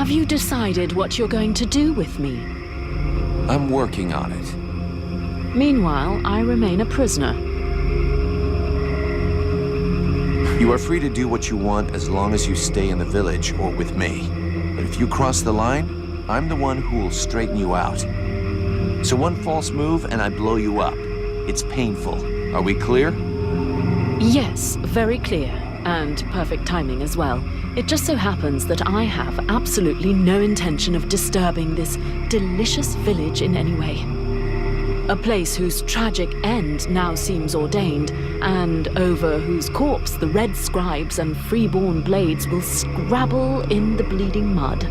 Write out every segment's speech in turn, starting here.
Have you decided what you're going to do with me? I'm working on it. Meanwhile, I remain a prisoner. You are free to do what you want as long as you stay in the village or with me. But if you cross the line, I'm the one who will straighten you out. So one false move and I blow you up. It's painful. Are we clear? Yes, very clear. And perfect timing as well. It just so happens that I have absolutely no intention of disturbing this delicious village in any way. A place whose tragic end now seems ordained, and over whose corpse the red scribes and freeborn blades will scrabble in the bleeding mud.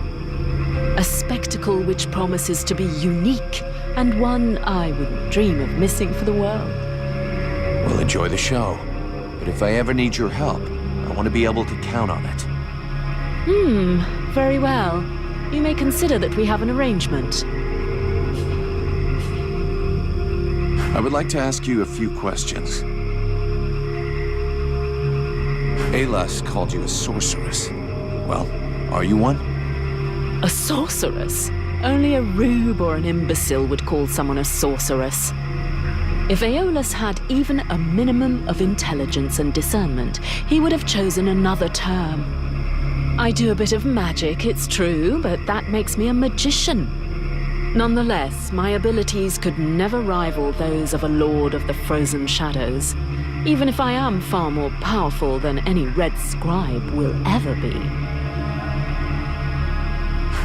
A spectacle which promises to be unique, and one I wouldn't dream of missing for the world. We'll enjoy the show. But if I ever need your help, I want to be able to count on it. Very well. You may consider that we have an arrangement. I would like to ask you a few questions. Alas called you a sorceress. Well, are you one? A sorceress? Only a rube or an imbecile would call someone a sorceress. If Aeolus had even a minimum of intelligence and discernment, he would have chosen another term. I do a bit of magic, it's true, but that makes me a magician. Nonetheless, my abilities could never rival those of a lord of the frozen shadows, even if I am far more powerful than any red scribe will ever be.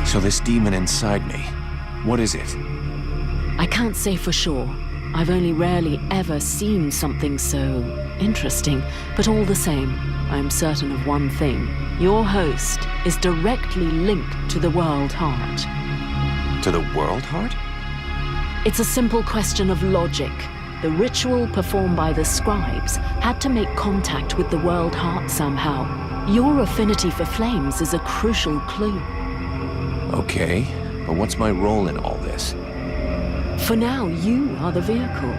So this demon inside me, what is it? I can't say for sure. I've only rarely ever seen something so interesting, but all the same, I'm certain of one thing. Your host is directly linked to the World Heart. To the World Heart? It's a simple question of logic. The ritual performed by the scribes had to make contact with the World Heart somehow. Your affinity for flames is a crucial clue. Okay, but what's my role in all this? For now, you are the vehicle.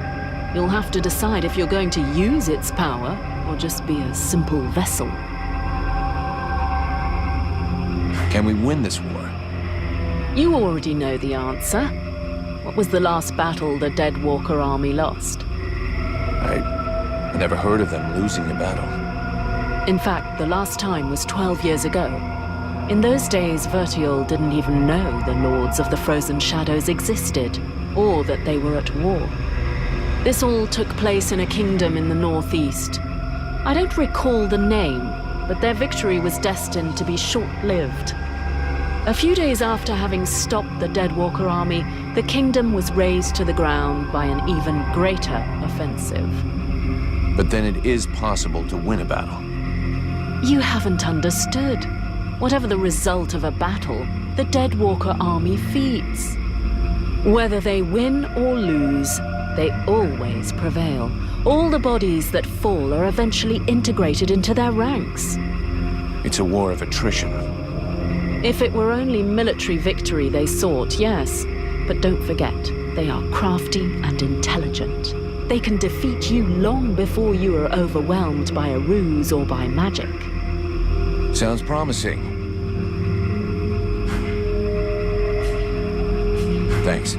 You'll have to decide if you're going to use its power or just be a simple vessel. Can we win this war? You already know the answer. What was the last battle the Dead Walker army lost? I never heard of them losing a battle. In fact, the last time was 12 years ago. In those days, Vertiel didn't even know the Lords of the Frozen Shadows existed, or that they were at war. This all took place in a kingdom in the northeast. I don't recall the name, but their victory was destined to be short-lived. A few days after having stopped the Dead Walker army, the kingdom was razed to the ground by an even greater offensive. But then it is possible to win a battle. You haven't understood. Whatever the result of a battle, the Dead Walker army feeds. Whether they win or lose, they always prevail. All the bodies that fall are eventually integrated into their ranks. It's a war of attrition. If it were only military victory they sought, yes. But don't forget, they are crafty and intelligent. They can defeat you long before you are overwhelmed by a ruse or by magic. Sounds promising. Thanks.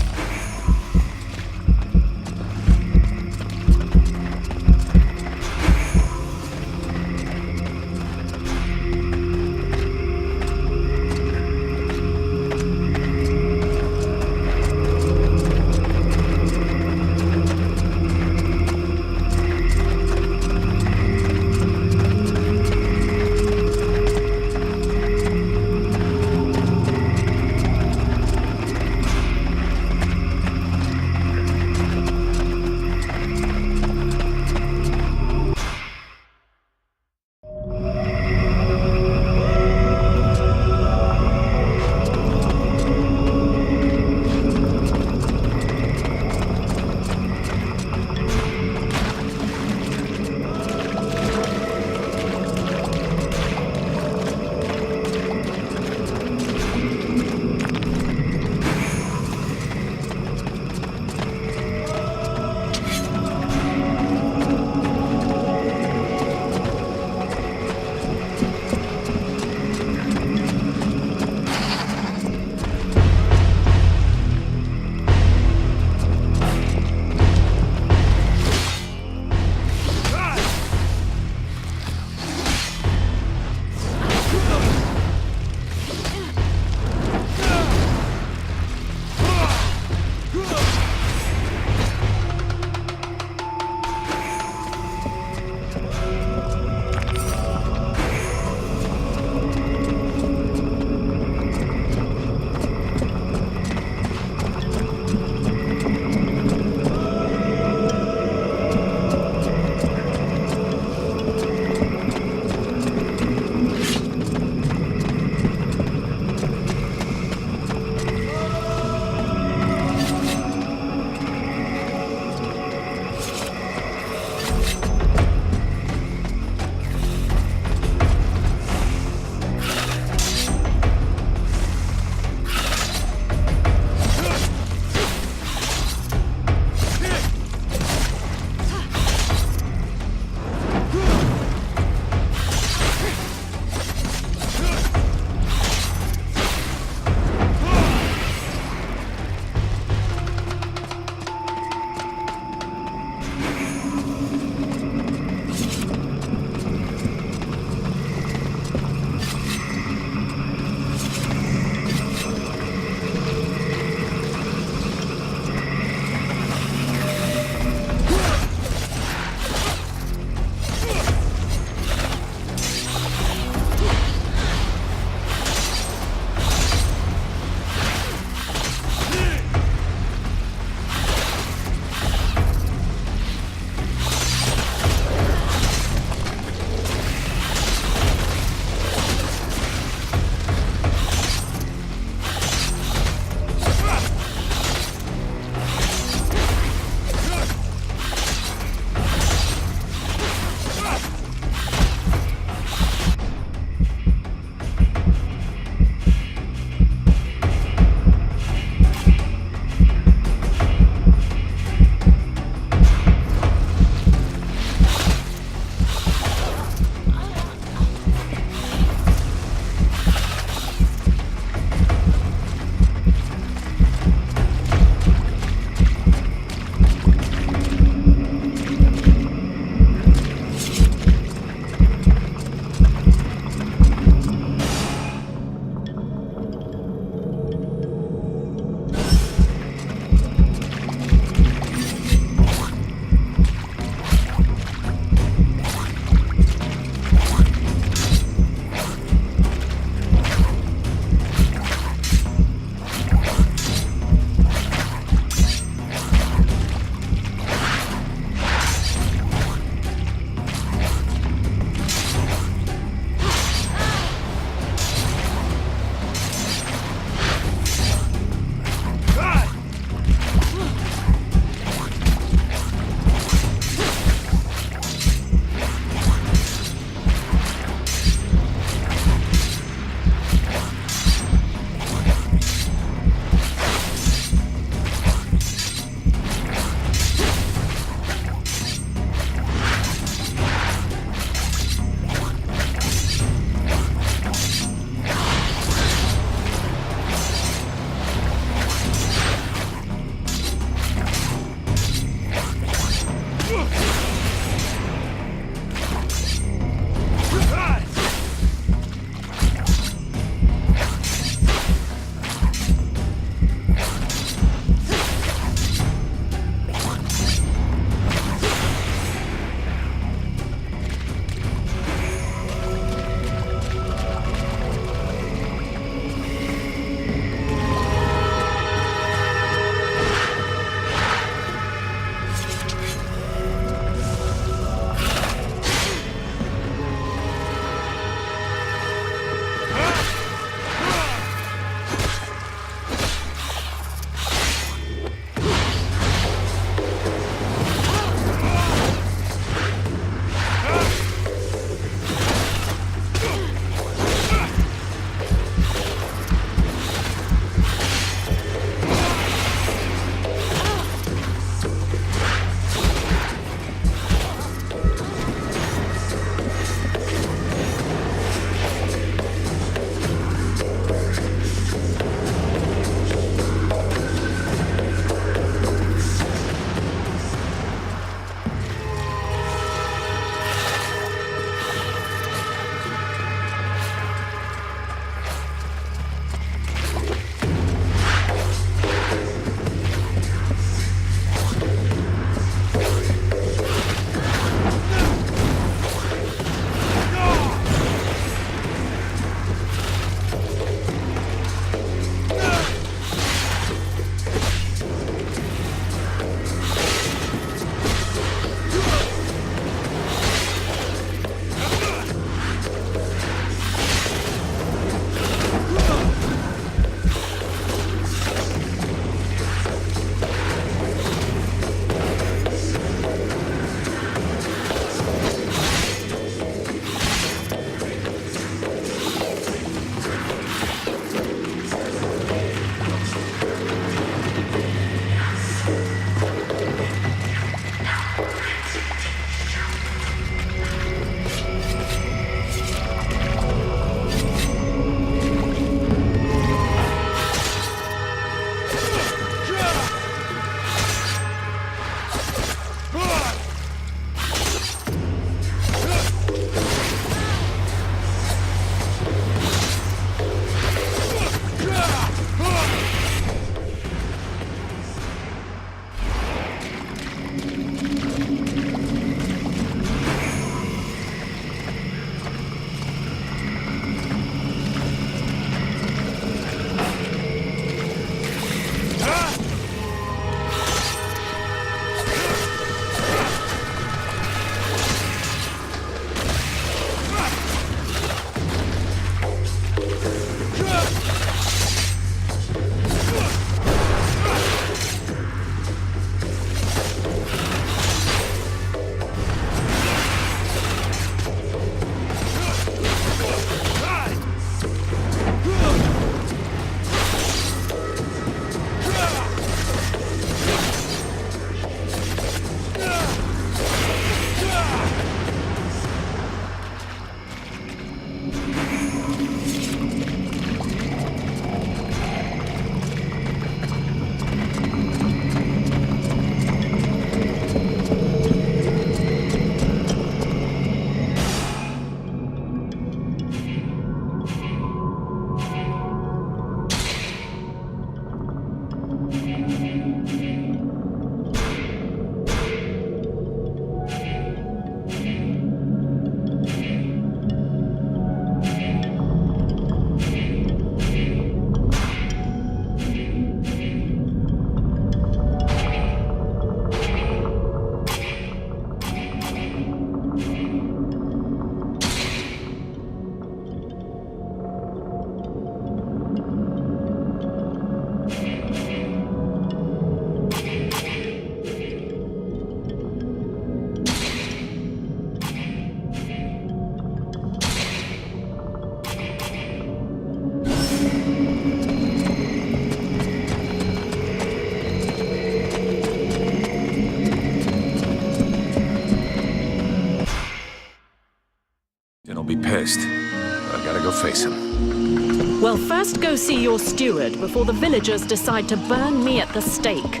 pissed. I gotta go face him. Well, first go see your steward before the villagers decide to burn me at the stake.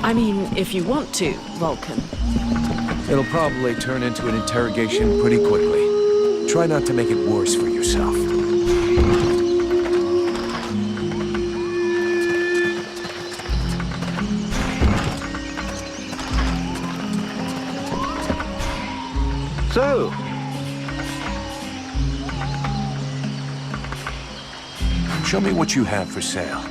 I mean, if you want to, Vulcan. It'll probably turn into an interrogation pretty quickly. Try not to make it worse for yourself. So, Show me what you have for sale.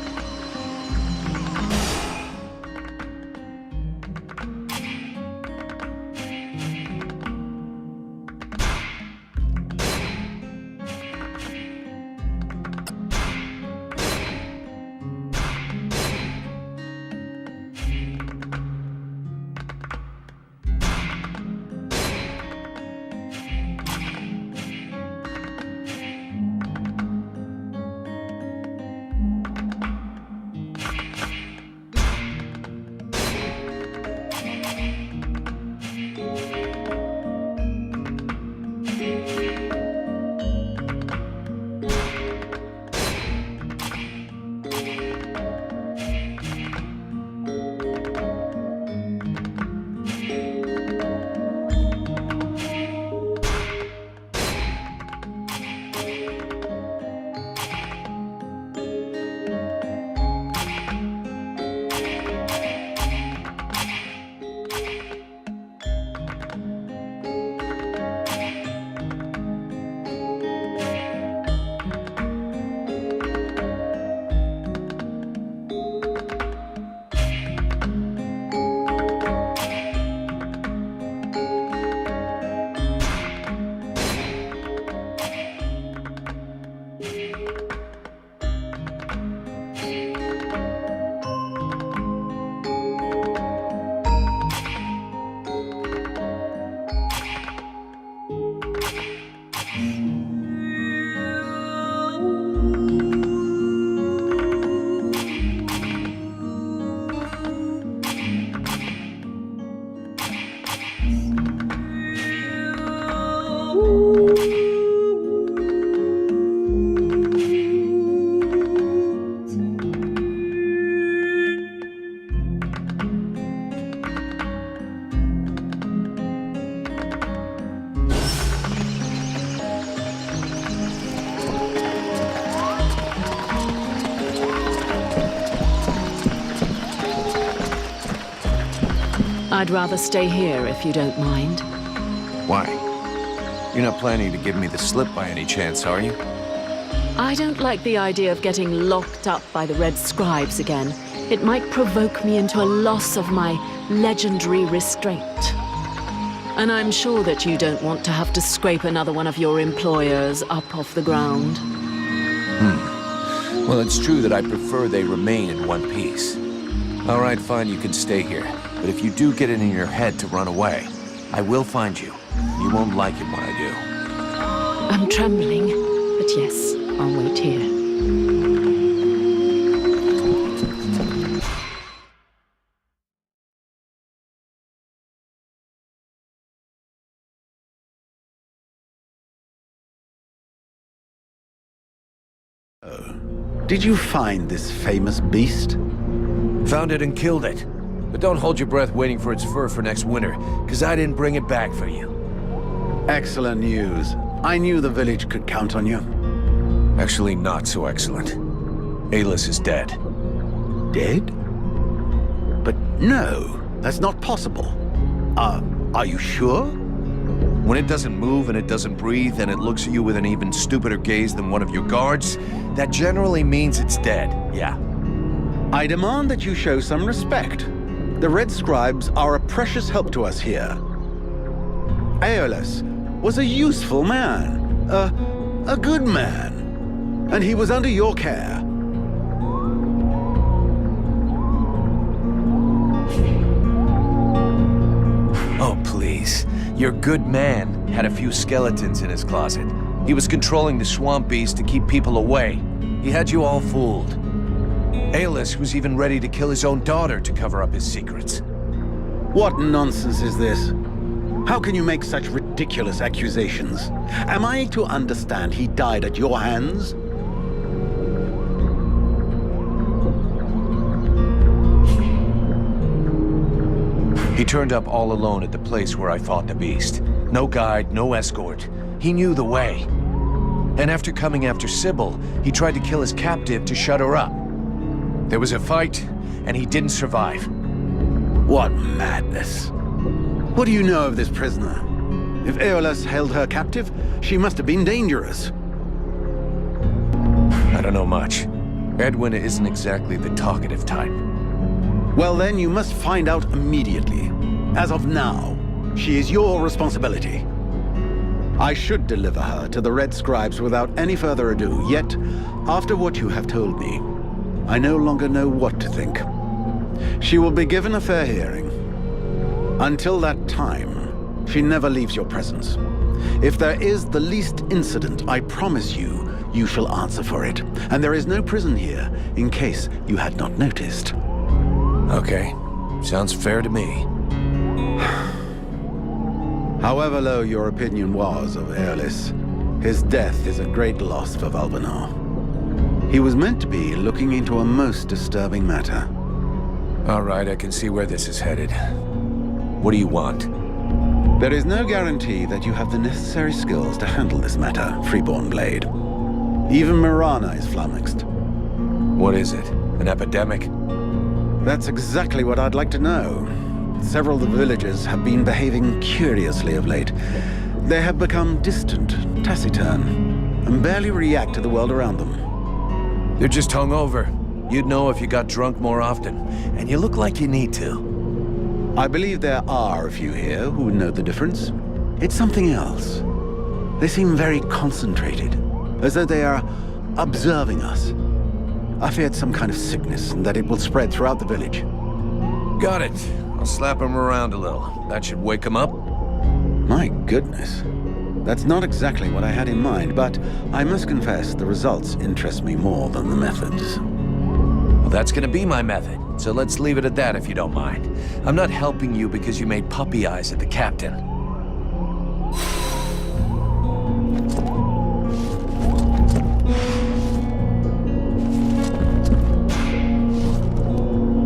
I'd rather stay here if you don't mind. Why? You're not planning to give me the slip by any chance, are you? I don't like the idea of getting locked up by the Red Scribes again. It might provoke me into a loss of my legendary restraint. And I'm sure that you don't want to have to scrape another one of your employers up off the ground. Well, it's true that I prefer they remain in one piece. All right, fine, you can stay here. But if you do get it in your head to run away, I will find you. You won't like it when I do. I'm trembling, but yes, I'll wait here. did you find this famous beast? Found it and killed it. But don't hold your breath waiting for its fur for next winter, because I didn't bring it back for you. Excellent news. I knew the village could count on you. Actually, not so excellent. Alis is dead. Dead? But no, that's not possible. Are you sure? When it doesn't move and it doesn't breathe and it looks at you with an even stupider gaze than one of your guards, that generally means it's dead, yeah. I demand that you show some respect. The Red Scribes are a precious help to us here. Aeolus was a useful man, a good man, and he was under your care. Oh, please. Your good man had a few skeletons in his closet. He was controlling the swamp beast to keep people away. He had you all fooled. Aeolus was even ready to kill his own daughter to cover up his secrets. What nonsense is this? How can you make such ridiculous accusations? Am I to understand he died at your hands? He turned up all alone at the place where I fought the beast. No guide, no escort. He knew the way. And after coming after Sybil, he tried to kill his captive to shut her up. There was a fight, and he didn't survive. What madness. What do you know of this prisoner? If Aeolus held her captive, she must have been dangerous. I don't know much. Edwin isn't exactly the talkative type. Well then, you must find out immediately. As of now, she is your responsibility. I should deliver her to the Red Scribes without any further ado, yet, after what you have told me, I no longer know what to think. She will be given a fair hearing. Until that time, she never leaves your presence. If there is the least incident, I promise you, you shall answer for it. And there is no prison here, in case you had not noticed. Okay. Sounds fair to me. However low your opinion was of Aeolus, his death is a great loss for Valvenar. He was meant to be looking into a most disturbing matter. All right, I can see where this is headed. What do you want? There is no guarantee that you have the necessary skills to handle this matter, Freeborn Blade. Even Mirana is flummoxed. What is it? An epidemic? That's exactly what I'd like to know. Several of the villagers have been behaving curiously of late. They have become distant, taciturn, and barely react to the world around them. They're just hungover. You'd know if you got drunk more often, and you look like you need to. I believe there are a few here who would know the difference. It's something else. They seem very concentrated, as though they are observing us. I feared some kind of sickness and that it will spread throughout the village. Got it. I'll slap him around a little. That should wake him up. My goodness. That's not exactly what I had in mind, but I must confess the results interest me more than the methods. Well, that's gonna be my method, so let's leave it at that if you don't mind. I'm not helping you because you made puppy eyes at the captain.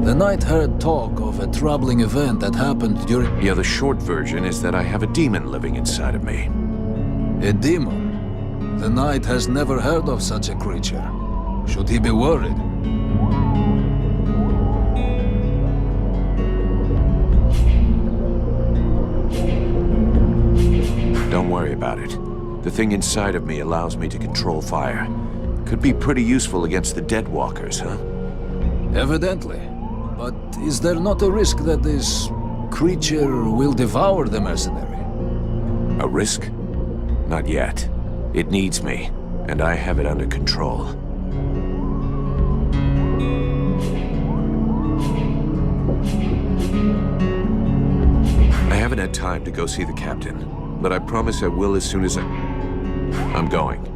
The knight heard talk of a troubling event that happened during... Yeah, the short version is that I have a demon living inside of me. A demon? The knight has never heard of such a creature. Should he be worried? Don't worry about it. The thing inside of me allows me to control fire. Could be pretty useful against the dead walkers, huh? Evidently. But is there not a risk that this creature will devour the mercenary? A risk? Not yet. It needs me, and I have it under control. I haven't had time to go see the captain, but I promise I will as soon as I'm going.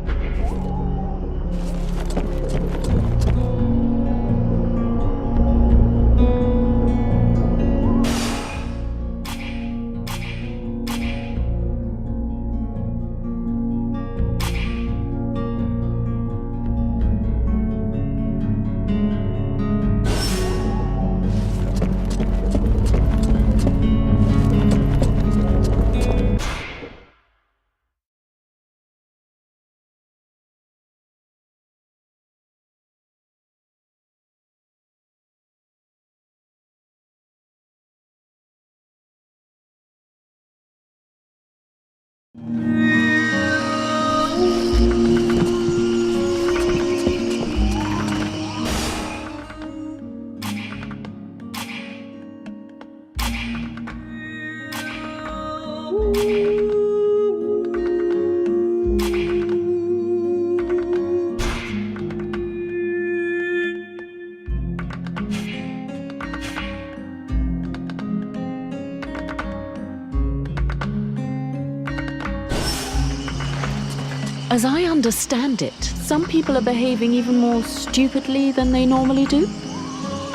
As I understand it, some people are behaving even more stupidly than they normally do.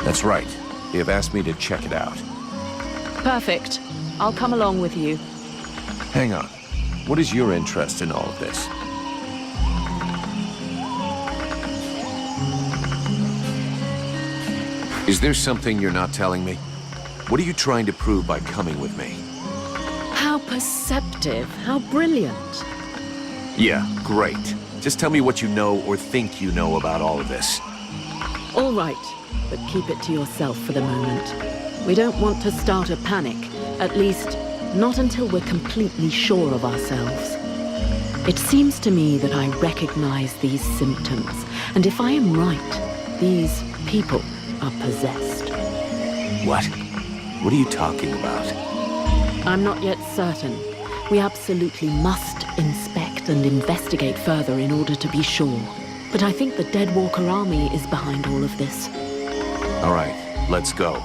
That's right. They have asked me to check it out. Perfect. I'll come along with you. Hang on. What is your interest in all of this? Is there something you're not telling me? What are you trying to prove by coming with me? How perceptive, how brilliant. Yeah, great. Just tell me what you know or think you know about all of this. All right, but keep it to yourself for the moment. We don't want to start a panic, at least not until we're completely sure of ourselves. It seems to me that I recognize these symptoms, and if I am right, these people are possessed. What? What are you talking about? I'm not yet certain. We absolutely must inspect and investigate further in order to be sure. But I think the Deadwalker army is behind all of this. All right, let's go.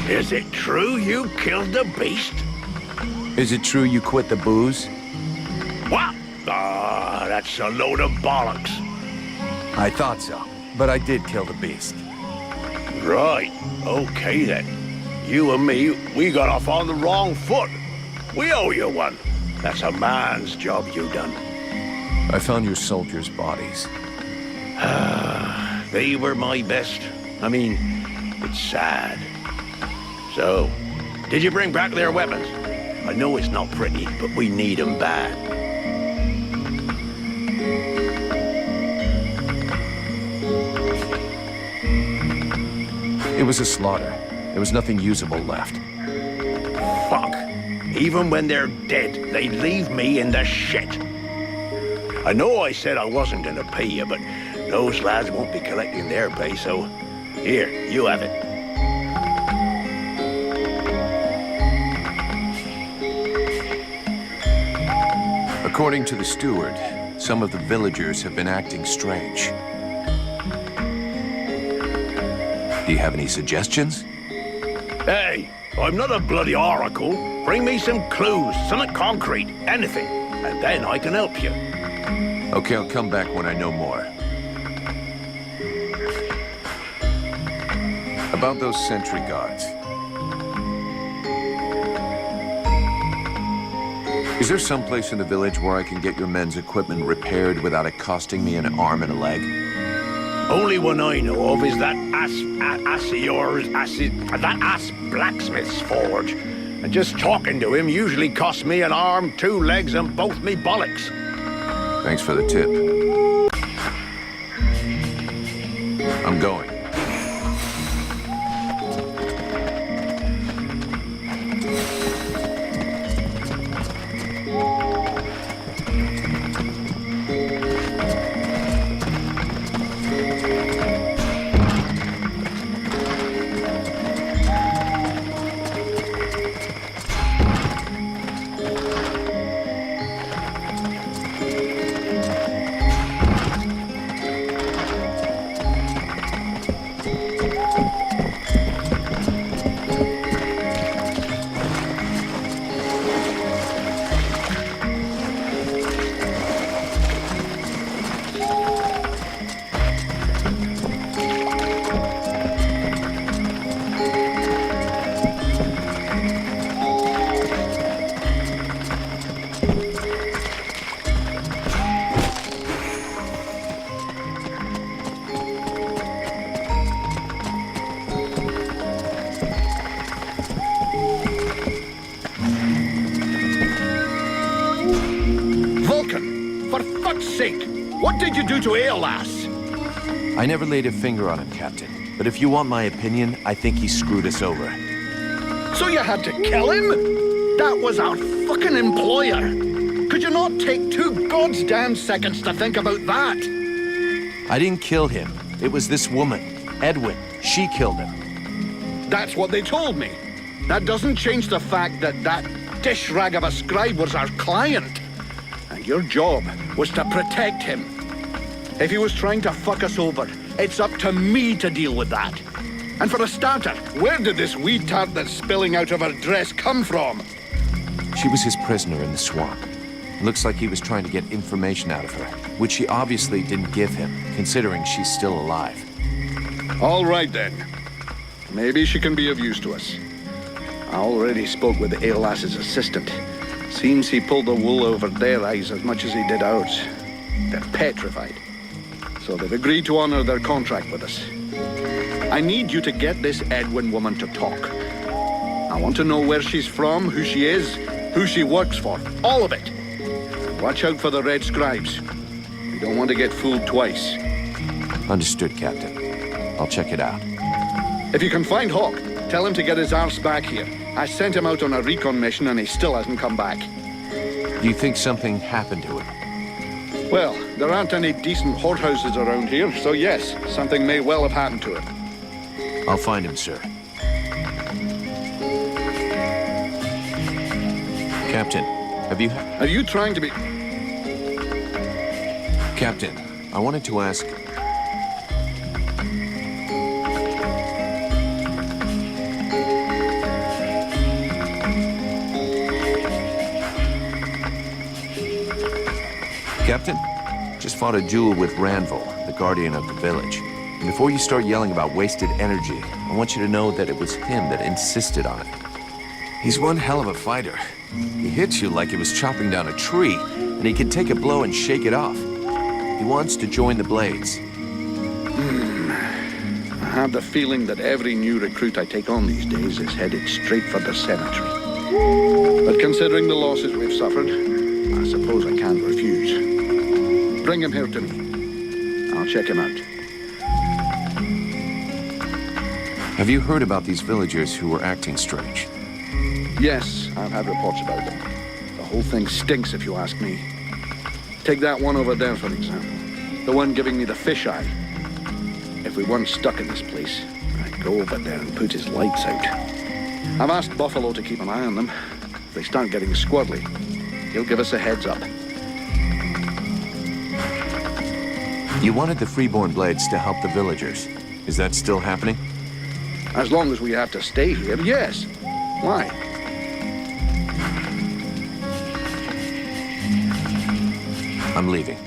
Is it true you killed the beast? Is it true you quit the booze? What? Ah, that's a load of bollocks. I thought so, but I did kill the beast. Right, okay then. You and me, we got off on the wrong foot. We owe you one. That's a man's job you done. I found your soldiers' bodies. They were my best. I mean, it's sad. So, did you bring back their weapons? I know it's not pretty, but we need them bad. It was a slaughter. There was nothing usable left. Fuck. Even when they're dead, they leave me in the shit. I know I said I wasn't gonna pay you, but those lads won't be collecting their pay, so here, you have it. According to the steward, some of the villagers have been acting strange. Do you have any suggestions? Hey, I'm not a bloody oracle. Bring me some clues, something concrete, anything, and then I can help you. Okay, I'll come back when I know more. About those sentry guards. Is there some place in the village where I can get your men's equipment repaired without it costing me an arm and a leg? Only one I know of is that ass blacksmith's forge. And just talking to him usually costs me an arm, 2 legs, and both me bollocks. Thanks for the tip. I'm going. What did you do to Aeolas? I never laid a finger on him, Captain. But if you want my opinion, I think he screwed us over. So you had to kill him? That was our fucking employer. Could you not take 2 goddamn seconds to think about that? I didn't kill him. It was this woman, Edwin. She killed him. That's what they told me. That doesn't change the fact that that dish rag of a scribe was our client. And your job was to protect him. If he was trying to fuck us over, it's up to me to deal with that. And for a starter, where did this wee tart that's spilling out of her dress come from? She was his prisoner in the swamp. Looks like he was trying to get information out of her, which she obviously didn't give him, considering she's still alive. All right, then. Maybe she can be of use to us. I already spoke with Aeolas's assistant. Seems he pulled the wool over their eyes as much as he did ours. They're petrified. So they've agreed to honor their contract with us. I need you to get this Edwin woman to talk. I want to know where she's from, who she is, who she works for. All of it. Watch out for the red scribes. We don't want to get fooled twice. Understood, Captain. I'll check it out. If you can find Hawk, tell him to get his arse back here. I sent him out on a recon mission and he still hasn't come back. You think something happened to him? Well, there aren't any decent whorehouses around here, so yes, something may well have happened to him. I'll find him, sir. Captain, Are you trying to be... Captain, I wanted to ask... Captain, just fought a duel with Ranvil, the guardian of the village. And before you start yelling about wasted energy, I want you to know that it was him that insisted on it. He's one hell of a fighter. He hits you like he was chopping down a tree, and he can take a blow and shake it off. He wants to join the Blades. I have the feeling that every new recruit I take on these days is headed straight for the cemetery. But considering the losses we've suffered, I suppose I can't refuse. Bring him here to me. I'll check him out. Have you heard about these villagers who were acting strange? Yes, I've had reports about them. The whole thing stinks, if you ask me. Take that one over there, for example. The one giving me the fisheye. If we weren't stuck in this place, I'd go over there and put his lights out. I've asked Buffalo to keep an eye on them. If they start getting squirrely, he'll give us a heads up. You wanted the Freeborn Blades to help the villagers. Is that still happening? As long as we have to stay here, yes. Why? I'm leaving.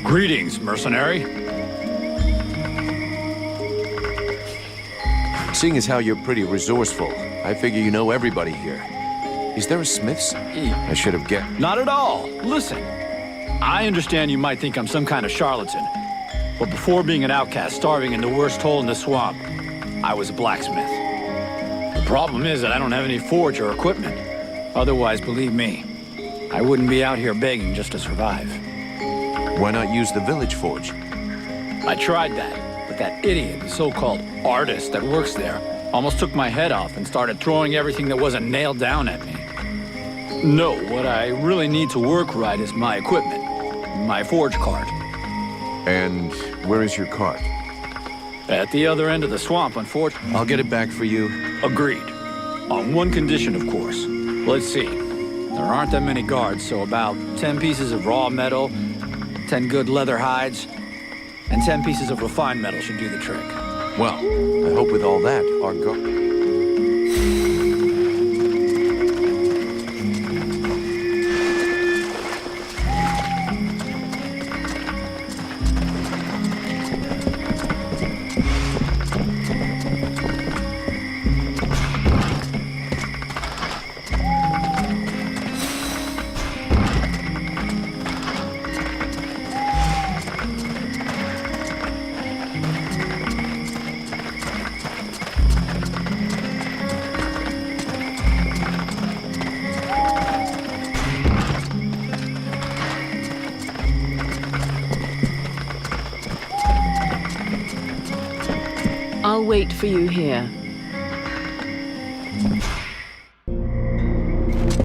Greetings, mercenary. Seeing as how you're pretty resourceful, I figure you know everybody here. Is there a Smith's? I should have guessed. Not at all. Listen, I understand you might think I'm some kind of charlatan, but before being an outcast starving in the worst hole in the swamp, I was a blacksmith. The problem is that I don't have any forge or equipment. Otherwise, believe me, I wouldn't be out here begging just to survive. Why not use the village forge? I tried that, but that idiot, the so-called artist that works there, almost took my head off and started throwing everything that wasn't nailed down at me. No, what I really need to work right is my equipment, my forge cart. And where is your cart? At the other end of the swamp, unfortunately. I'll get it back for you. Agreed. On one condition, of course. Let's see. There aren't that many guards, so about 10 pieces of raw metal, 10 good leather hides, and 10 pieces of refined metal should do the trick. Well, I hope with all that, our I'll wait for you here.